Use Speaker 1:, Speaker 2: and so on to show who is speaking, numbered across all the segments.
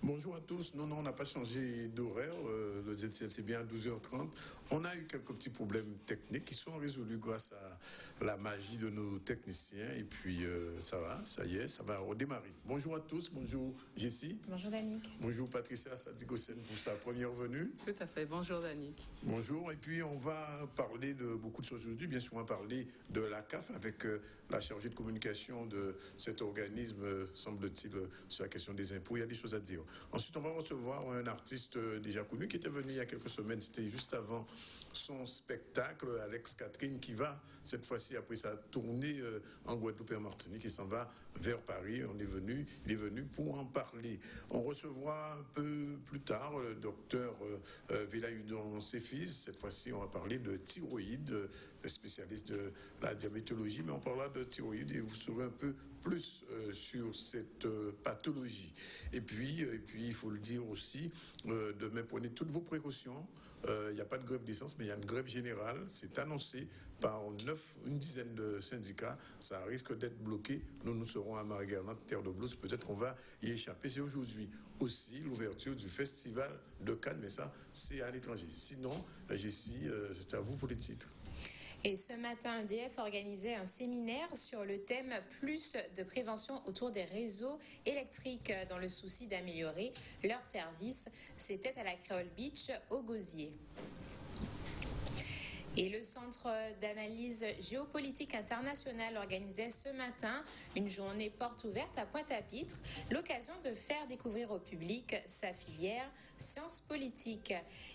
Speaker 1: Bonjour à tous. Non, on n'a pas changé d'horaire. Le ZCL, c'est bien à 12h30. On a eu quelques petits problèmes techniques qui sont résolus grâce à la magie de nos techniciens. Et puis, ça va, ça y est, ça va redémarrer. Bonjour à tous. Bonjour Jessie.
Speaker 2: Bonjour Danick.
Speaker 1: Bonjour Patricia Sadikosen pour sa première venue.
Speaker 3: Tout à fait. Bonjour Danick.
Speaker 1: Bonjour. Et puis, on va parler de beaucoup de choses aujourd'hui. Bien sûr, on va parler de la CAF avec la chargée de communication de cet organisme, semble-t-il, sur la question des impôts. Il y a des choses à dire. Ensuite, on va recevoir un artiste déjà connu qui était venu il y a quelques semaines. C'était juste avant son spectacle, Alex Catherine, qui va, cette fois-ci, après sa tournée en Guadeloupe et en Martinique, il s'en va vers Paris. Il est venu pour en parler. On recevra un peu plus tard le docteur Velaudon Sefis. Cette fois-ci, on va parler de thyroïde, spécialiste de la diabétologie, mais on parlera de thyroïde et vous saurez un peu plus sur cette pathologie. Et puis, il faut le dire aussi, demain, prenez toutes vos précautions. Il n'y a pas de grève d'essence, mais il y a une grève générale. C'est annoncé par une dizaine de syndicats. Ça risque d'être bloqué. Nous serons à Marie-Galante, Terre de Blues. Peut-être qu'on va y échapper. C'est aujourd'hui aussi l'ouverture du festival de Cannes, mais ça, c'est à l'étranger. Sinon, Jessie, c'est à vous pour les titres.
Speaker 2: Et ce matin, EDF organisait un séminaire sur le thème plus de prévention autour des réseaux électriques dans le souci d'améliorer leur service. C'était à la Créole Beach au Gosier. Et le Centre d'analyse géopolitique internationale organisait ce matin une journée porte ouverte à Pointe-à-Pitre, l'occasion de faire découvrir au public sa filière sciences politiques.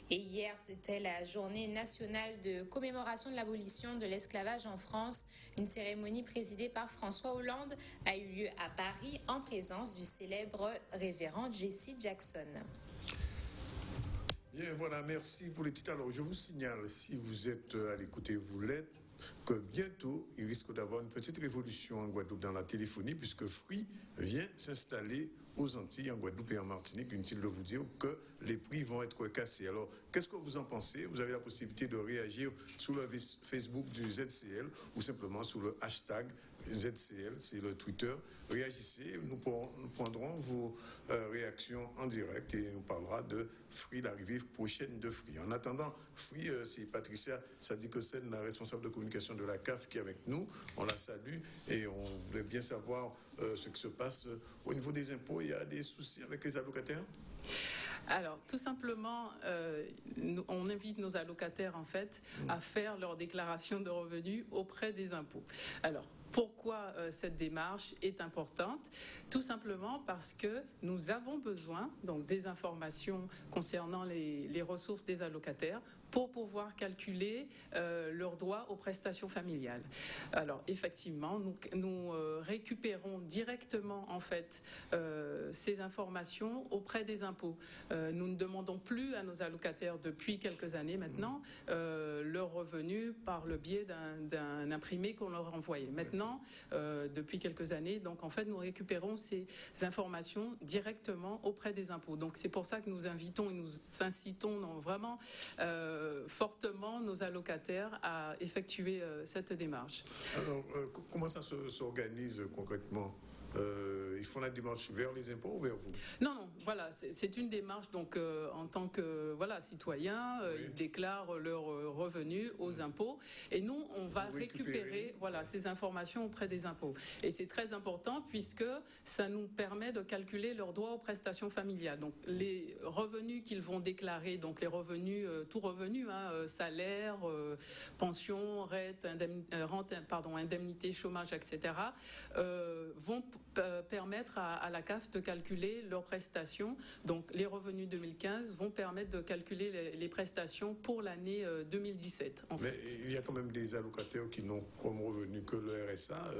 Speaker 2: Et hier, c'était la journée nationale de commémoration de l'abolition de l'esclavage en France. Une cérémonie présidée par François Hollande a eu lieu à Paris en présence du célèbre révérend Jesse Jackson.
Speaker 1: Bien, voilà, merci pour les titres. Alors, je vous signale, si vous êtes à l'écoute et vous l'êtes, que bientôt, il risque d'avoir une petite révolution en Guadeloupe dans la téléphonie, puisque Free vient s'installer aux Antilles, en Guadeloupe et en Martinique. Inutile de vous dire que les prix vont être cassés. Alors, qu'est-ce que vous en pensez? Vous avez la possibilité de réagir sur le Facebook du ZCL ou simplement sur le hashtag ZCL, c'est le Twitter. Réagissez, nous prendrons vos réactions en direct et on parlera de Free, l'arrivée prochaine de Free. En attendant, Free, c'est Patricia Sadikosen, la responsable de communication de la CAF qui est avec nous. On la salue et on voulait bien savoir ce qui se passe au niveau des impôts. Il y a des soucis avec les allocataires?
Speaker 3: Alors, tout simplement, on invite nos allocataires, en fait, à faire leur déclaration de revenus auprès des impôts. Alors, pourquoi cette démarche est importante? Tout simplement parce que nous avons besoin donc, des informations concernant les ressources des allocataires pour pouvoir calculer leurs droits aux prestations familiales. Alors, effectivement, nous récupérons directement, en fait, ces informations auprès des impôts. Nous ne demandons plus à nos allocataires depuis quelques années maintenant leurs revenus par le biais d'un imprimé qu'on leur envoyait. Maintenant, depuis quelques années, donc en fait, nous récupérons ces informations directement auprès des impôts. Donc c'est pour ça que nous invitons et nous incitons vraiment fortement nos allocataires à effectuer cette démarche.
Speaker 1: Alors, comment ça s'organise concrètement? Ils font la démarche vers les impôts ou vers vous?
Speaker 3: Non, voilà, c'est une démarche donc en tant que citoyen, oui. Ils déclarent leurs revenus aux impôts et nous on va récupérer ces informations auprès des impôts. Et c'est très important puisque ça nous permet de calculer leurs droits aux prestations familiales. Donc les revenus qu'ils vont déclarer, donc les revenus, tout revenu, salaire, pension, indemnité, chômage, etc., vont permettre à la CAF de calculer leurs prestations. Donc les revenus 2015 vont permettre de calculer les prestations pour l'année 2017.
Speaker 1: Mais il y a quand même des allocataires qui n'ont comme revenu que le RSA.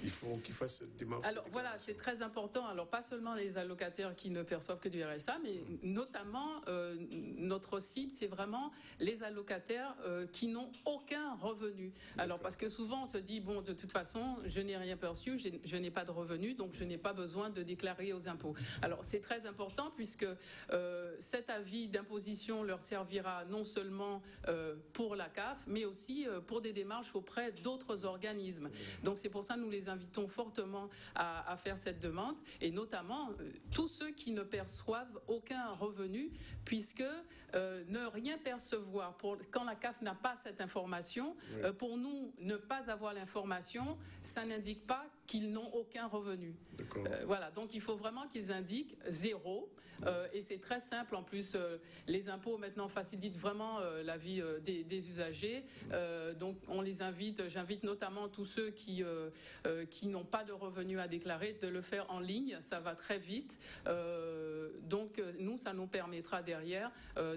Speaker 1: Il faut qu'ils fassent cette démarche.
Speaker 3: Alors voilà, c'est très important. Alors pas seulement les allocataires qui ne perçoivent que du RSA, mais notamment notre cible, c'est vraiment les allocataires qui n'ont aucun revenu. Alors parce que souvent on se dit, bon, de toute façon, je n'ai rien perçu, je n'ai pas de revenu, donc je n'ai pas besoin de déclarer aux impôts. Alors c'est très important important puisque cet avis d'imposition leur servira non seulement pour la CAF, mais aussi pour des démarches auprès d'autres organismes. Donc c'est pour ça que nous les invitons fortement à faire cette demande, et notamment tous ceux qui ne perçoivent aucun revenu, puisque ne rien percevoir, quand la CAF n'a pas cette information, pour nous, ne pas avoir l'information, ça n'indique pas qu'ils n'ont aucun revenu. Voilà, donc il faut vraiment qu'ils indiquent zéro, et c'est très simple. En plus, les impôts maintenant facilitent vraiment la vie des usagers, donc on les invite, j'invite notamment tous ceux qui n'ont pas de revenus à déclarer de le faire en ligne, ça va très vite, donc nous, ça nous permettra derrière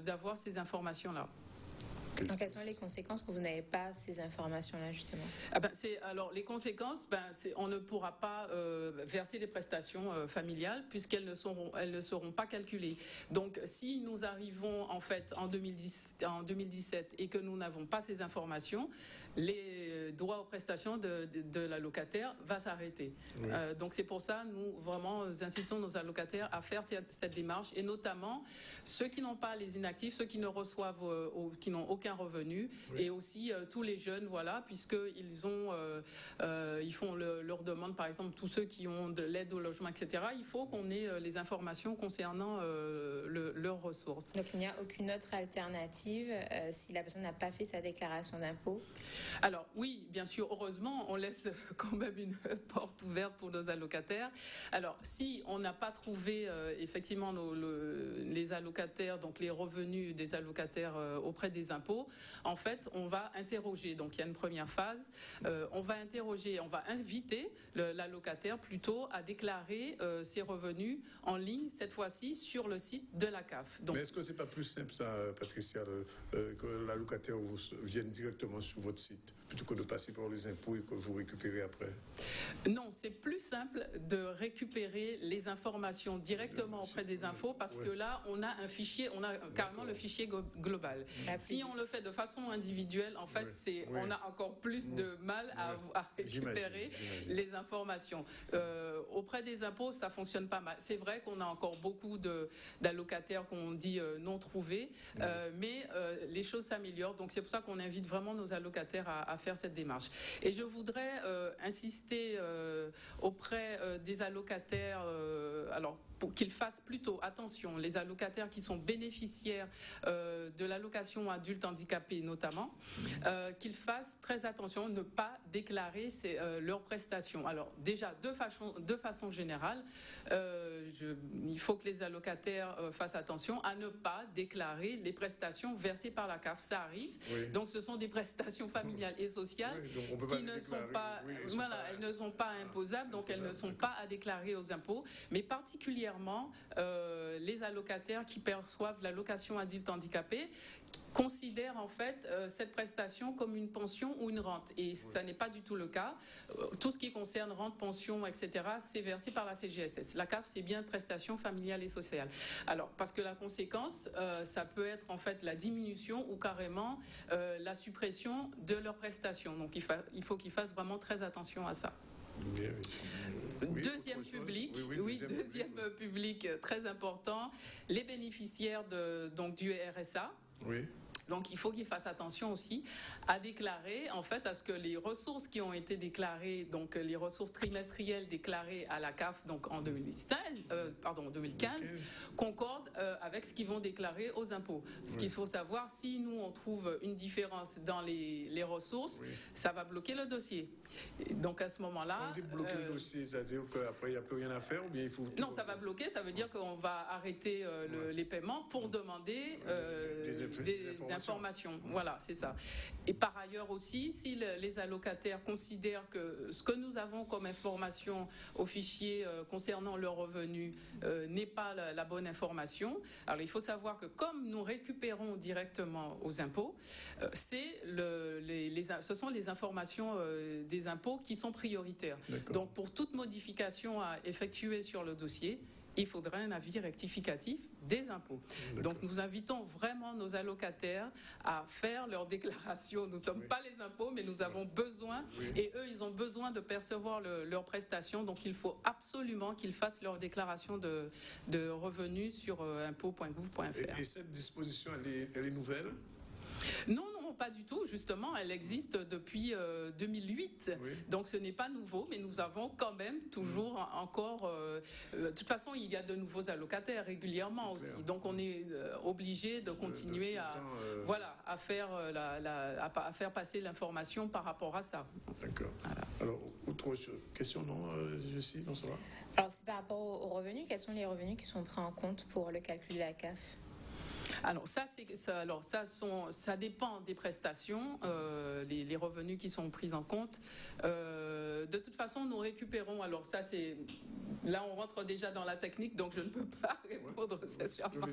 Speaker 3: d'avoir ces informations-là.
Speaker 2: Donc, quelles sont les conséquences quand vous n'avez pas ces informations-là, justement?
Speaker 3: Alors, les conséquences, on ne pourra pas verser les prestations familiales puisqu'elles ne seront pas calculées. Donc, si nous arrivons en fait en 2017 et que nous n'avons pas ces informations, les droits aux prestations de l'allocataire va s'arrêter. Oui. Donc c'est pour ça nous vraiment incitons nos allocataires à faire cette démarche, et notamment ceux qui n'ont pas, les inactifs, ceux qui ne reçoivent, qui n'ont aucun revenu, oui. Et aussi tous les jeunes, voilà, puisqu'ils ils font leur demande, par exemple tous ceux qui ont de l'aide au logement, etc. Il faut qu'on ait les informations concernant leurs ressources.
Speaker 2: Donc il n'y a aucune autre alternative si la personne n'a pas fait sa déclaration d'impôt?
Speaker 3: Alors oui, bien sûr, heureusement, on laisse quand même une porte ouverte pour nos allocataires. Alors si on n'a pas trouvé effectivement les allocataires, donc les revenus des allocataires auprès des impôts, en fait, on va interroger. Donc il y a une première phase, on va interroger, on va inviter l'allocataire plutôt à déclarer ses revenus en ligne, cette fois-ci sur le site de la CAF.
Speaker 1: Donc, mais est-ce que c'est pas plus simple ça, Patricia, que l'allocataire vienne directement sur votre site plutôt que de passer par les impôts et que vous récupérez après?
Speaker 3: Non, c'est plus simple de récupérer les informations directement auprès des impôts, parce que là, on a un fichier, on a carrément le fichier global. Si on le fait de façon individuelle, en fait, on a encore plus de mal à récupérer les informations. Auprès des impôts, ça fonctionne pas mal. C'est vrai qu'on a encore beaucoup d'allocataires qu'on dit non trouvés, mais les choses s'améliorent. Donc c'est pour ça qu'on invite vraiment nos allocataires à faire cette démarche. Et je voudrais insister auprès des allocataires, alors pour qu'ils fassent plutôt attention, les allocataires qui sont bénéficiaires de l'allocation adulte handicapé notamment, qu'ils fassent très attention, ne pas déclarer leurs prestations. Alors déjà, de façon générale, il faut que les allocataires fassent attention à ne pas déclarer les prestations versées par la CAF. Ça arrive. Oui. Donc ce sont des prestations familiales et sociales qui ne sont pas, elles ne sont pas imposables, donc elles ne sont pas à déclarer aux impôts, mais particulièrement les allocataires qui perçoivent l'allocation adulte handicapé considèrent en fait cette prestation comme une pension ou une rente, et ça n'est pas du tout le cas. Tout ce qui concerne rente, pension, etc., c'est versé par la CGSS. La CAF, c'est bien prestation familiale et sociale. Alors, parce que la conséquence, ça peut être en fait la diminution ou carrément la suppression de leurs prestations. Donc il faut qu'ils fassent vraiment très attention à ça. Deuxième public, deuxième public très important, les bénéficiaires du RSA. Oui. Donc il faut qu'ils fassent attention aussi à déclarer, en fait, à ce que les ressources qui ont été déclarées, donc les ressources trimestrielles déclarées à la CAF, donc en 2015, concordent avec ce qu'ils vont déclarer aux impôts. Ce qu'il faut savoir, si nous on trouve une différence dans les ressources, ça va bloquer le dossier. Et donc à ce moment-là,
Speaker 1: on dit bloquer le dossier, c'est-à-dire qu'après il n'y a plus rien à faire, ou bien il faut...
Speaker 3: Non, ça va bloquer, ça veut dire qu'on va arrêter les paiements pour demander des informations. Voilà, c'est ça. Et par ailleurs aussi, si les allocataires considèrent que ce que nous avons comme information au fichier concernant leurs revenus n'est pas la bonne information, alors il faut savoir que comme nous récupérons directement aux impôts, ce sont les informations des impôts qui sont prioritaires. Donc pour toute modification à effectuer sur le dossier, il faudrait un avis rectificatif des impôts. Donc nous invitons vraiment nos allocataires à faire leur déclaration. Nous ne sommes pas les impôts, mais nous avons besoin, et eux, ils ont besoin de percevoir leurs prestations. Donc il faut absolument qu'ils fassent leur déclaration de revenus sur impôts.gouv.fr.
Speaker 1: Et cette disposition, elle est nouvelle?
Speaker 3: Non, pas du tout. Justement, elle existe depuis 2008. Oui. Donc, ce n'est pas nouveau, mais nous avons quand même toujours encore... de toute façon, il y a de nouveaux allocataires régulièrement aussi. Donc, on est obligé de continuer à faire passer l'information par rapport à ça.
Speaker 1: D'accord. Voilà. Alors, autre question, non, Jessie, non, ça va?
Speaker 2: Alors, c'est par rapport aux revenus. Quels sont les revenus qui sont pris en compte pour le calcul de la CAF?
Speaker 3: Alors ça dépend des prestations, les revenus qui sont pris en compte. De toute façon, nous récupérons. Alors ça c'est là on rentre déjà dans la technique, donc je ne peux pas répondre sincèrement.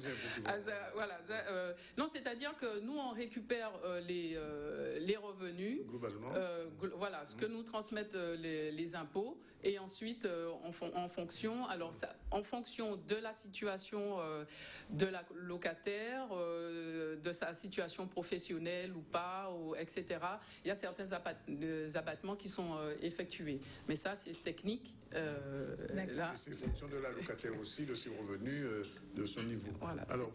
Speaker 3: Non, c'est-à-dire que nous on récupère les revenus globalement. Ce que nous transmettent les impôts. Et ensuite, en fonction de la situation de la locataire, de sa situation professionnelle ou pas, etc., il y a certains abattements qui sont effectués. Mais ça, c'est technique.
Speaker 1: C'est fonction de la locataire aussi, de ses revenus, de son niveau.
Speaker 3: Voilà,
Speaker 1: alors,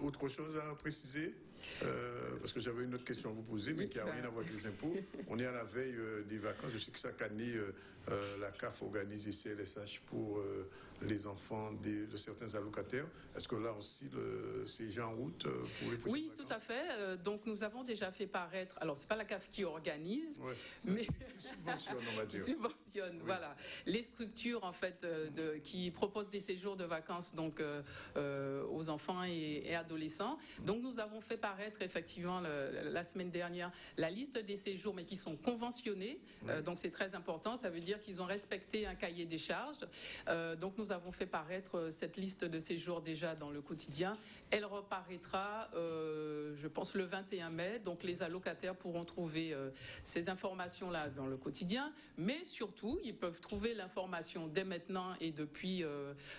Speaker 1: autre chose à préciser parce que j'avais une autre question à vous poser, mais qui n'a rien à voir avec les impôts. On est à la veille des vacances. Je sais que chaque année, la CAF organise des CLSH pour les enfants de certains allocataires. Est-ce que là aussi, c'est déjà en route pour les prochaines vacances?
Speaker 3: Tout à fait. Donc, nous avons déjà fait paraître... Alors, ce n'est pas la CAF qui organise, mais...
Speaker 1: Qui subventionne, on va dire.
Speaker 3: Qui subventionne, voilà. Les structures, en fait, qui proposent des séjours de vacances donc, aux enfants et adolescents. Donc, nous avons fait paraître, effectivement, la semaine dernière, la liste des séjours, mais qui sont conventionnés. Donc, c'est très important. Ça veut dire qu'ils ont respecté un cahier des charges. Donc, nous avons fait paraître cette liste de séjours déjà dans le quotidien. Elle reparaîtra, je pense, le 21 mai. Donc, les allocataires pourront trouver ces informations-là dans le quotidien. Mais surtout, ils peuvent trouver l'information dès maintenant et depuis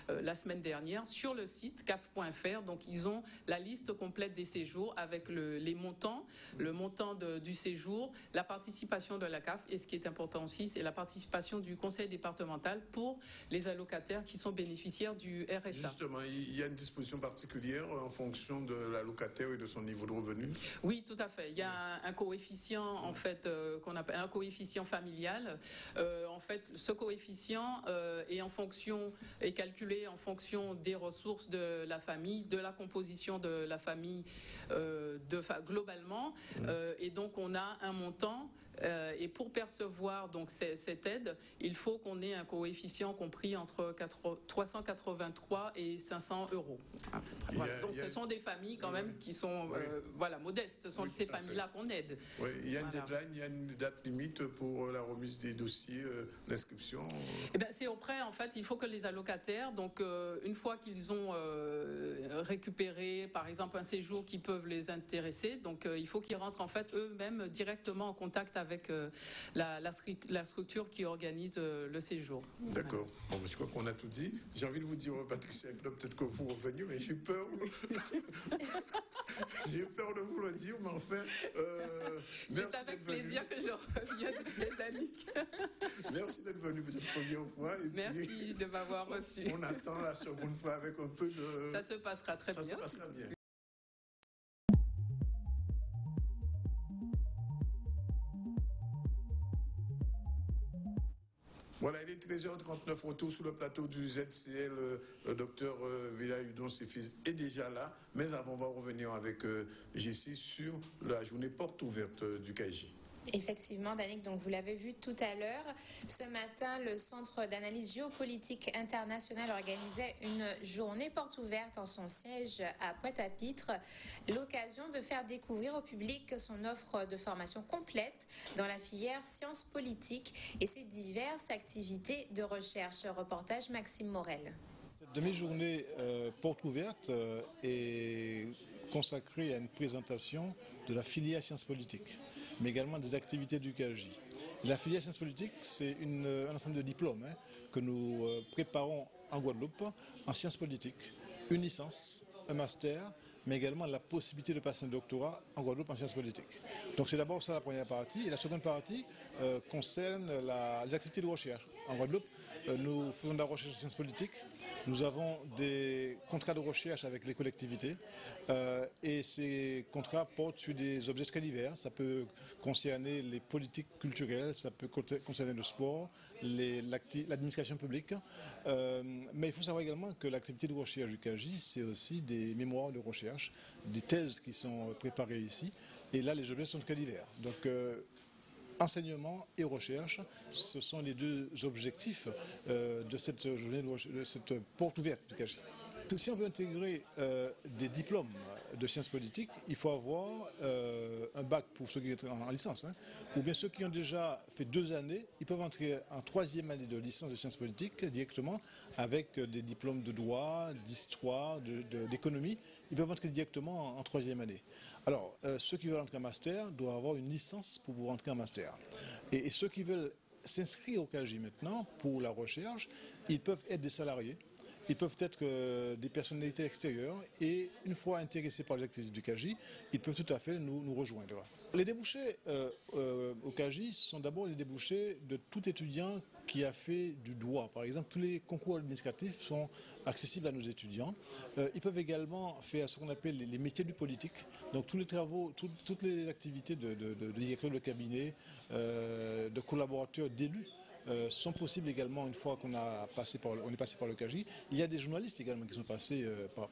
Speaker 3: la semaine dernière sur le site caf.fr. Donc, ils ont la liste complète des séjours avec les montants, le montant du séjour, la participation de la CAF. Et ce qui est important aussi, c'est la participation du conseil départemental pour les allocataires qui sont bénéficiaires du RSA.
Speaker 1: Justement, il y a une disposition particulière en fonction de l'allocataire et de son niveau de revenu?
Speaker 3: Oui, tout à fait. Il y a un coefficient, en fait, qu'on appelle un coefficient familial. En fait, ce coefficient est calculé en fonction des ressources de la famille, de la composition de la famille globalement. Et donc, on a un montant. Et pour percevoir donc cette aide, il faut qu'on ait un coefficient compris entre 383 et 500 euros. Voilà. Donc ce sont des familles quand même qui sont modestes. Ce sont ces familles-là qu'on aide.
Speaker 1: Oui, il y a une deadline, il y a une date limite pour la remise des dossiers, l'inscription.
Speaker 3: C'est auprès, en fait, il faut que les allocataires, donc une fois qu'ils ont récupéré, par exemple, un séjour qui peut les intéresser, donc il faut qu'ils rentrent en fait eux-mêmes directement en contact avec la structure qui organise le séjour.
Speaker 1: D'accord. Bon, je crois qu'on a tout dit. J'ai envie de vous dire, Patricia, peut-être que vous revenez, mais j'ai peur. J'ai peur de vous le dire, mais enfin...
Speaker 3: c'est avec plaisir que je reviens de Danick.
Speaker 1: Merci d'être venu pour cette première fois. Et
Speaker 3: merci
Speaker 1: puis,
Speaker 3: de m'avoir reçu.
Speaker 1: On attend la seconde fois avec un peu de...
Speaker 3: Ça se passera très bien.
Speaker 1: Ça se passera bien. Voilà, il est 13h39, retour sur le plateau du ZCL. Docteur Villa-Udon, ses fils, est déjà là. Mais avant, on va revenir avec Jessie sur la journée porte ouverte du KJ.
Speaker 2: Effectivement, Danick, donc vous l'avez vu tout à l'heure. Ce matin, le Centre d'analyse géopolitique internationale organisait une journée porte ouverte en son siège à Pointe-à-Pitre. L'occasion de faire découvrir au public son offre de formation complète dans la filière sciences politiques et ses diverses activités de recherche. Reportage Maxime Morel.
Speaker 4: Cette demi-journée porte ouverte est consacrée à une présentation de la filière sciences politiques, mais également des activités du KJ. La filière sciences politiques, c'est un ensemble de diplômes que nous préparons en Guadeloupe en sciences politiques, une licence, un master, mais également la possibilité de passer un doctorat en Guadeloupe en sciences politiques. Donc c'est d'abord ça la première partie. Et la seconde partie concerne les activités de recherche. En Guadeloupe, nous faisons de la recherche en sciences politiques. Nous avons des contrats de recherche avec les collectivités et ces contrats portent sur des objets très divers. Ça peut concerner les politiques culturelles, ça peut concerner le sport, l'administration publique. Mais il faut savoir également que l'activité de recherche du CAGI, c'est aussi des mémoires de recherche, des thèses qui sont préparées ici. Et là, les objets sont très divers. Donc, enseignement et recherche, ce sont les deux objectifs de cette journée, de cette porte ouverte du CAGI. Si on veut intégrer des diplômes de sciences politiques, il faut avoir un bac pour ceux qui sont en licence, hein, ou bien ceux qui ont déjà fait 2 années, ils peuvent entrer en 3e année de licence de sciences politiques directement avec des diplômes de droit, d'histoire, d'économie. Ils peuvent entrer directement en 3e année. Alors, ceux qui veulent entrer en master doivent avoir une licence pour pouvoir entrer en master. Et ceux qui veulent s'inscrire au CAGI maintenant pour la recherche, ils peuvent être des salariés. Ils peuvent être des personnalités extérieures et une fois intéressés par les activités du CAGI, ils peuvent tout à fait nous rejoindre. Les débouchés au CAGI sont d'abord les débouchés de tout étudiant qui a fait du droit. Par exemple, tous les concours administratifs sont accessibles à nos étudiants. Ils peuvent également faire ce qu'on appelle les métiers du politique. Donc tous les travaux, toutes les activités de directeur de cabinet, de collaborateurs, d'élus, sont possibles également une fois qu'on est passé par le CAGI. Il y a des journalistes également qui sont passés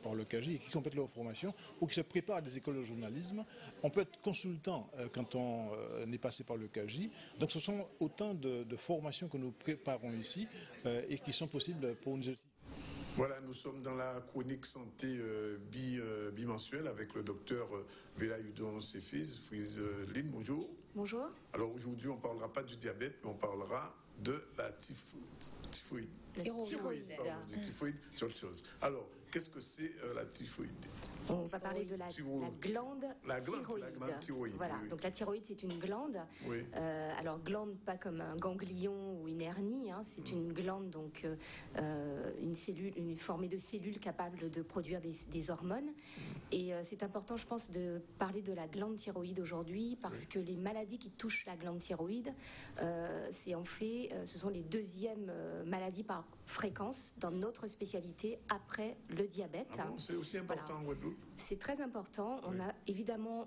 Speaker 4: par le CAGI et qui complètent leur formation ou qui se préparent à des écoles de journalisme. On peut être consultant quand on est passé par le CAGI. Donc ce sont autant de formations que nous préparons ici et qui sont possibles pour nous.
Speaker 1: Voilà, nous sommes dans la chronique santé bimensuelle avec le docteur Velayudon Cefiz, Friseline. Bonjour.
Speaker 5: Bonjour.
Speaker 1: Alors aujourd'hui, on ne parlera pas du diabète, mais on parlera de la typhoïde.
Speaker 5: Thyroïde.
Speaker 1: Typhoïde, c'est autre chose. Alors, qu'est-ce que c'est la typhoïde?
Speaker 5: On va parler de la glande thyroïde.
Speaker 1: La glande thyroïde.
Speaker 5: Voilà,
Speaker 1: oui.
Speaker 5: donc la thyroïde, c'est une glande.
Speaker 1: Oui.
Speaker 5: Alors, glande, pas comme un ganglion ou une hernie, hein, c'est une glande, donc une cellule, formée de cellules capables de produire des hormones. Et c'est important, je pense, de parler de la glande thyroïde aujourd'hui, parce que les maladies qui touchent la glande thyroïde, ce sont les 2e maladies par fréquence dans notre spécialité après le diabète.
Speaker 1: Ah bon, c'est aussi important en Guadeloupe?
Speaker 5: C'est très important.
Speaker 1: Oui.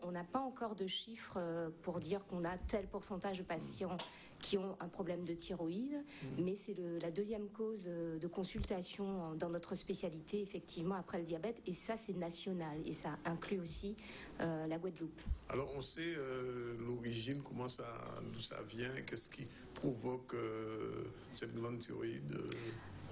Speaker 5: On n'a pas encore de chiffres pour dire qu'on a tel pourcentage de patients qui ont un problème de thyroïde, mais c'est la 2e cause de consultation dans notre spécialité, effectivement, après le diabète, et ça, c'est national, et ça inclut aussi la Guadeloupe.
Speaker 1: Alors, on sait l'origine, d'où ça vient, qu'est-ce qui provoque cette glande thyroïde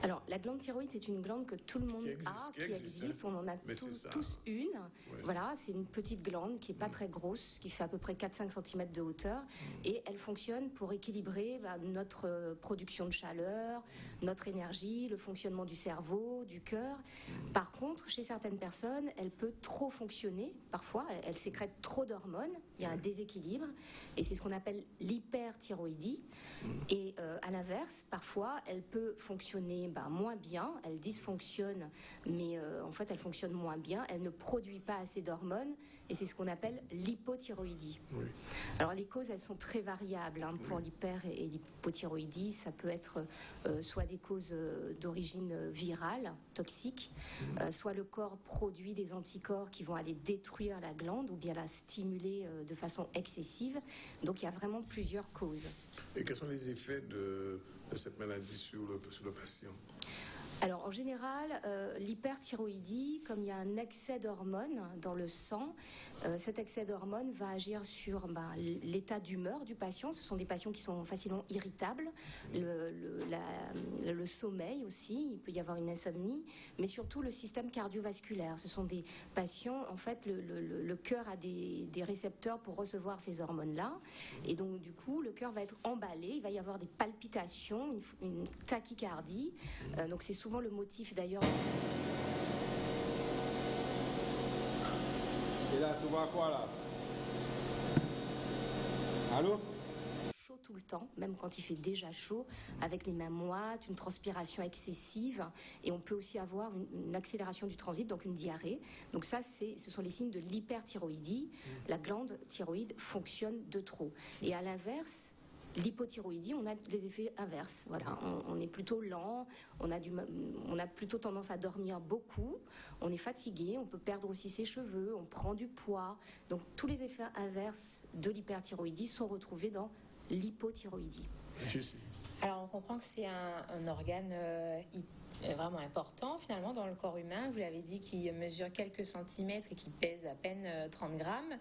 Speaker 5: Alors, la glande thyroïde, c'est une glande que tout le monde qui existe. On en a tous une. Oui. Voilà, c'est une petite glande qui n'est pas très grosse, qui fait à peu près 4-5 cm de hauteur. Et elle fonctionne pour équilibrer notre production de chaleur, notre énergie, le fonctionnement du cerveau, du cœur. Par contre, chez certaines personnes, elle peut trop fonctionner. Parfois, elle sécrète trop d'hormones. Il y a un déséquilibre. Et c'est ce qu'on appelle l'hyperthyroïdie. Et à l'inverse, parfois, elle peut fonctionner moins bien, elle dysfonctionne, mais en fait elle fonctionne moins bien, elle ne produit pas assez d'hormones, et c'est ce qu'on appelle l'hypothyroïdie. Oui. Alors les causes, elles sont très variables pour l'hyper et l'hypothyroïdie. Ça peut être soit des causes d'origine virale, toxique, soit le corps produit des anticorps qui vont aller détruire la glande ou bien la stimuler de façon excessive. Donc il y a vraiment plusieurs causes.
Speaker 1: Et quels sont les effets de cette maladie sur le patient?
Speaker 5: Alors en général, l'hyperthyroïdie, comme il y a un excès d'hormones dans le sang, cet excès d'hormones va agir sur l'état d'humeur du patient. Ce sont des patients qui sont facilement irritables, le sommeil aussi, il peut y avoir une insomnie, mais surtout le système cardiovasculaire. Ce sont des patients, en fait, le cœur a des récepteurs pour recevoir ces hormones-là, et donc du coup, le cœur va être emballé, il va y avoir des palpitations, une tachycardie, donc c'est souvent le motif d'ailleurs.
Speaker 6: Et là, tu vois quoi là? Allô?
Speaker 5: tout le temps, même quand il fait déjà chaud, avec les mains moites, une transpiration excessive, et on peut aussi avoir une accélération du transit, donc une diarrhée. Donc ça, ce sont les signes de l'hyperthyroïdie. La glande thyroïde fonctionne de trop. Et à l'inverse, l'hypothyroïdie, on a les effets inverses. Voilà, on est plutôt lent, on a plutôt tendance à dormir beaucoup, on est fatigué, on peut perdre aussi ses cheveux, on prend du poids. Donc tous les effets inverses de l'hyperthyroïdie sont retrouvés dans l'hypothyroïdie.
Speaker 2: Alors on comprend que c'est un organe vraiment important finalement dans le corps humain. Vous l'avez dit, qui mesure quelques centimètres et qui pèse à peine 30 grammes.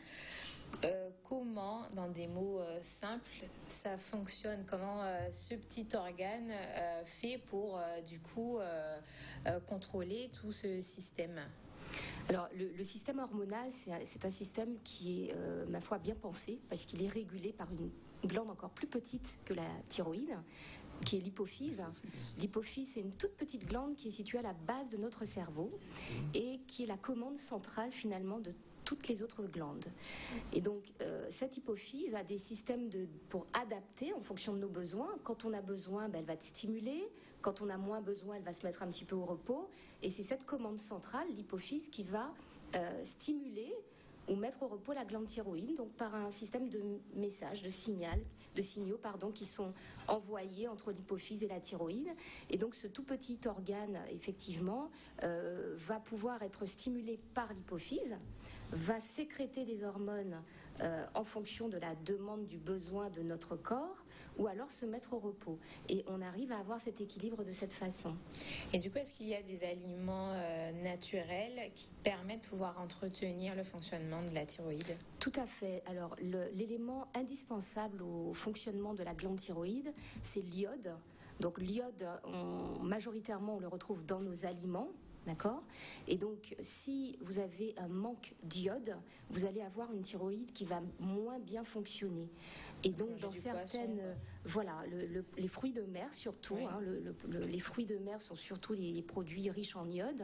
Speaker 2: Comment, dans des mots simples, ça fonctionne? Comment ce petit organe fait pour du coup contrôler tout ce système?
Speaker 5: Alors, le système hormonal, c'est un système qui est, ma foi, bien pensé, parce qu'il est régulé par une glande encore plus petite que la thyroïde, qui est l'hypophyse. L'hypophyse, c'est une toute petite glande qui est située à la base de notre cerveau et qui est la commande centrale, finalement, de toutes les autres glandes. Et donc, cette hypophyse a des systèmes pour adapter en fonction de nos besoins. Quand on a besoin, elle va te stimuler. Quand on a moins besoin, elle va se mettre un petit peu au repos. Et c'est cette commande centrale, l'hypophyse, qui va stimuler ou mettre au repos la glande thyroïde, donc par un système de messages, de signaux, qui sont envoyés entre l'hypophyse et la thyroïde. Et donc ce tout petit organe, effectivement, va pouvoir être stimulé par l'hypophyse, va sécréter des hormones en fonction de la demande, du besoin de notre corps, ou alors se mettre au repos. Et on arrive à avoir cet équilibre de cette façon.
Speaker 2: Et du coup, est-ce qu'il y a des aliments naturels qui permettent de pouvoir entretenir le fonctionnement de la thyroïde?
Speaker 5: Tout à fait. Alors, l'élément indispensable au fonctionnement de la glande thyroïde, c'est l'iode. Donc l'iode, majoritairement, on le retrouve dans nos aliments. D'accord ? Et donc, si vous avez un manque d'iode, vous allez avoir une thyroïde qui va moins bien fonctionner. Et donc, dans certaines... Voilà, les fruits de mer surtout, oui. Les fruits de mer sont surtout les produits riches en iode.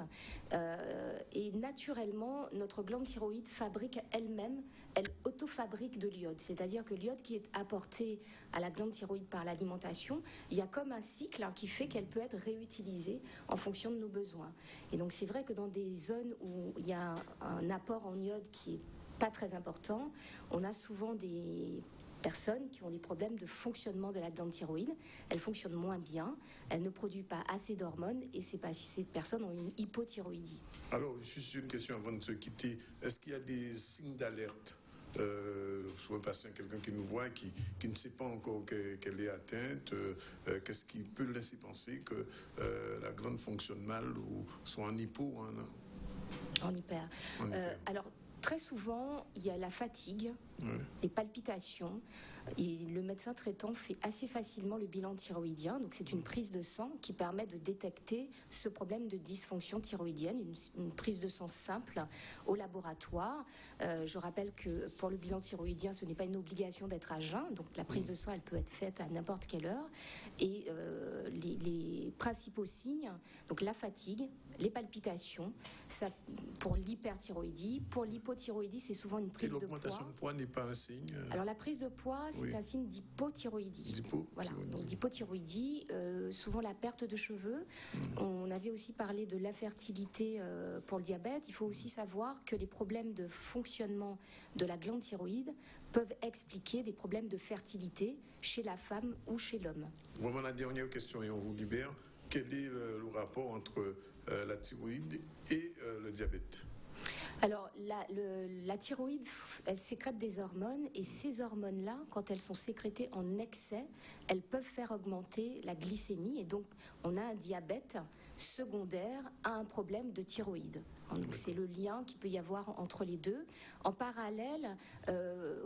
Speaker 5: Et naturellement, notre glande thyroïde fabrique elle-même, elle autofabrique de l'iode. C'est-à-dire que l'iode qui est apporté à la glande thyroïde par l'alimentation, il y a comme un cycle qui fait qu'elle peut être réutilisée en fonction de nos besoins. Et donc c'est vrai que dans des zones où il y a un apport en iode qui est pas très important, on a souvent des personnes qui ont des problèmes de fonctionnement de la glande thyroïde. Elle fonctionne moins bien, elle ne produit pas assez d'hormones et ces personnes ont une hypothyroïdie.
Speaker 1: Alors, juste une question avant de se quitter. Est-ce qu'il y a des signes d'alerte soit un patient, quelqu'un qui nous voit, qui ne sait pas encore qu'elle est atteinte, qu'est-ce qui peut laisser penser que la glande fonctionne mal ou soit en hypo ou
Speaker 5: en hyper. Alors, très souvent, il y a la fatigue, les palpitations, et le médecin traitant fait assez facilement le bilan thyroïdien. Donc c'est une prise de sang qui permet de détecter ce problème de dysfonction thyroïdienne, une prise de sang simple au laboratoire. Je rappelle que pour le bilan thyroïdien, ce n'est pas une obligation d'être à jeun, donc la prise de sang, elle peut être faite à n'importe quelle heure. Et les principaux signes, donc la fatigue, les palpitations, ça, pour l'hyperthyroïdie. Pour l'hypothyroïdie, c'est souvent une prise de poids.
Speaker 1: L'augmentation de poids n'est pas un signe
Speaker 5: Alors la prise de poids, c'est un signe d'hypothyroïdie. Voilà. Donc d'hypothyroïdie, souvent la perte de cheveux. On avait aussi parlé de l'infertilité pour le diabète. Il faut aussi savoir que les problèmes de fonctionnement de la glande thyroïde peuvent expliquer des problèmes de fertilité chez la femme ou chez l'homme.
Speaker 1: Vraiment la dernière question et on vous libère. Quel est le rapport entre la thyroïde et le diabète?
Speaker 5: Alors, la thyroïde, elle sécrète des hormones et ces hormones-là, quand elles sont sécrétées en excès, elles peuvent faire augmenter la glycémie et donc on a un diabète secondaire à un problème de thyroïde. Donc c'est le lien qu'il peut y avoir entre les deux. En parallèle,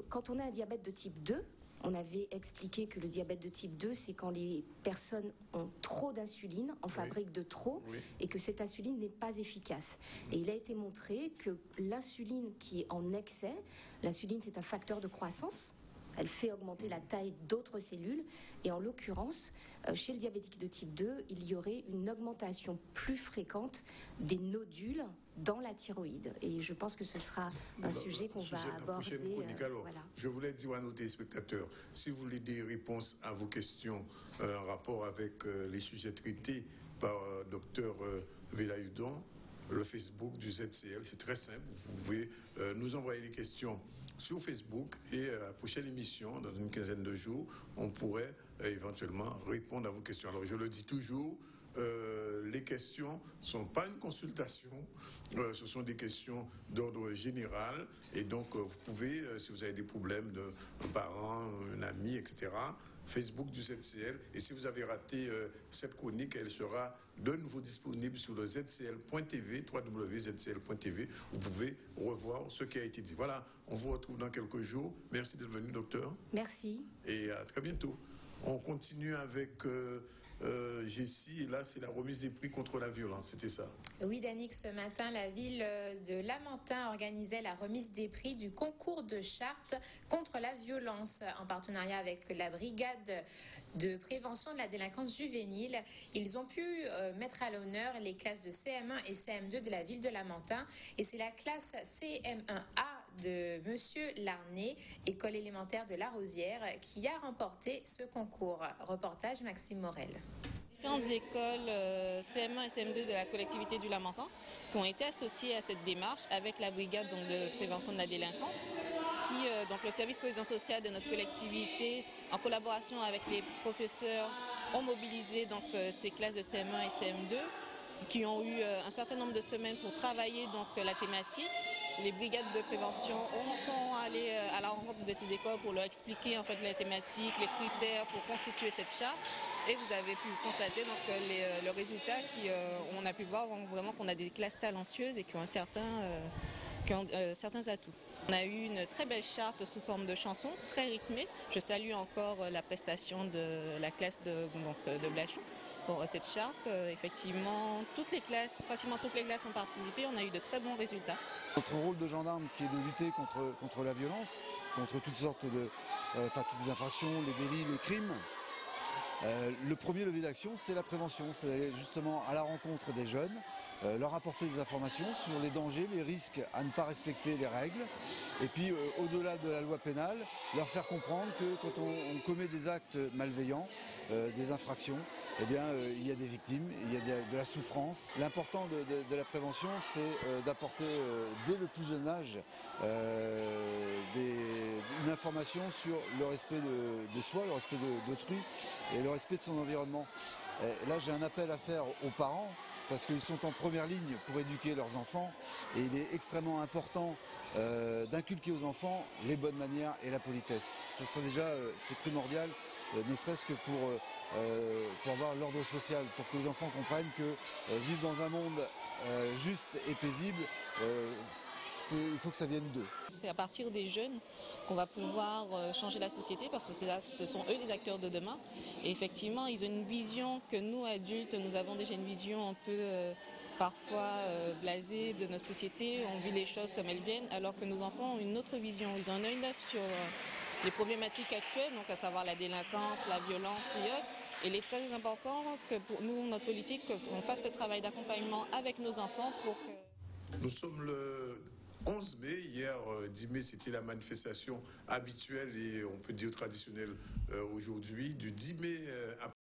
Speaker 5: quand on a un diabète de type 2, on avait expliqué que le diabète de type 2, c'est quand les personnes ont trop d'insuline, en fabriquent de trop, et que cette insuline n'est pas efficace. Et il a été montré que l'insuline qui est en excès, l'insuline c'est un facteur de croissance, elle fait augmenter la taille d'autres cellules. Et en l'occurrence, chez le diabétique de type 2, il y aurait une augmentation plus fréquente des nodules dans la thyroïde. Et je pense que ce sera un sujet qu'on va aborder.
Speaker 1: Voilà. Je voulais dire à nos téléspectateurs, si vous voulez des réponses à vos questions en rapport avec les sujets traités par Dr Velayudon, le Facebook du ZCL, c'est très simple. Vous pouvez nous envoyer des questions sur Facebook et à la prochaine émission, dans une quinzaine de jours, on pourrait éventuellement répondre à vos questions. Alors je le dis toujours, les questions ne sont pas une consultation, ce sont des questions d'ordre général et donc vous pouvez, si vous avez des problèmes d'un parent, un ami, etc., Facebook du ZCL. Et si vous avez raté cette chronique, elle sera de nouveau disponible sur le zcl.tv, www.zcl.tv. Vous pouvez revoir ce qui a été dit. Voilà, on vous retrouve dans quelques jours. Merci d'être venu, docteur.
Speaker 5: Merci.
Speaker 1: Et à très bientôt. On continue avec Jessie, et là c'est la remise des prix contre la violence, c'était ça?
Speaker 2: Oui, Danick, ce matin, la ville de Lamentin organisait la remise des prix du concours de Chartres contre la violence en partenariat avec la brigade de prévention de la délinquance juvénile. Ils ont pu mettre à l'honneur les classes de CM1 et CM2 de la ville de Lamentin, et c'est la classe CM1A de Monsieur Larnay, école élémentaire de La Rosière, qui a remporté ce concours. Reportage Maxime Morel.
Speaker 6: Différentes écoles CM1 et CM2 de la collectivité du Lamentin qui ont été associées à cette démarche avec la brigade de prévention de la délinquance, donc le service cohésion sociale de notre collectivité, en collaboration avec les professeurs, ont mobilisé donc ces classes de CM1 et CM2 qui ont eu un certain nombre de semaines pour travailler donc la thématique. Les brigades de prévention sont allées à la rencontre de ces écoles pour leur expliquer en fait la thématique, les critères pour constituer cette charte. Et vous avez pu constater donc le résultat on a pu voir vraiment qu'on a des classes talentueuses et qui ont certains atouts. On a eu une très belle charte sous forme de chansons, très rythmée. Je salue encore la prestation de la classe de Blachon pour cette charte. Effectivement, pratiquement toutes les classes ont participé. On a eu de très bons résultats.
Speaker 7: Notre rôle de gendarme qui est de lutter contre la violence, contre toutes sortes toutes les infractions, les délits, les crimes. Le premier levier d'action, c'est la prévention, c'est aller justement à la rencontre des jeunes, leur apporter des informations sur les dangers, les risques à ne pas respecter les règles, et puis au-delà de la loi pénale, leur faire comprendre que quand on commet des actes malveillants, des infractions, eh bien, il y a des victimes, il y a de la souffrance. L'important de la prévention, c'est d'apporter dès le plus jeune âge une information sur le respect de soi, le respect d'autrui et le respect de son environnement. Et là, j'ai un appel à faire aux parents parce qu'ils sont en première ligne pour éduquer leurs enfants et il est extrêmement important d'inculquer aux enfants les bonnes manières et la politesse. Ce serait déjà, c'est primordial, ne serait-ce que pour avoir l'ordre social, pour que les enfants comprennent que vivre dans un monde juste et paisible, il faut que ça vienne d'eux.
Speaker 6: C'est à partir des jeunes qu'on va pouvoir changer la société parce que ce sont eux les acteurs de demain. Et effectivement, ils ont une vision que nous, adultes, nous avons déjà une vision un peu parfois blasée de notre société. On vit les choses comme elles viennent, alors que nos enfants ont une autre vision. Ils ont un œil neuf sur les problématiques actuelles, donc à savoir la délinquance, la violence et autres. Et il est très important que pour nous, notre politique, qu'on fasse ce travail d'accompagnement avec nos enfants pour que...
Speaker 1: Nous sommes le 11 mai, hier 10 mai, c'était la manifestation habituelle et on peut dire traditionnelle aujourd'hui, du 10 mai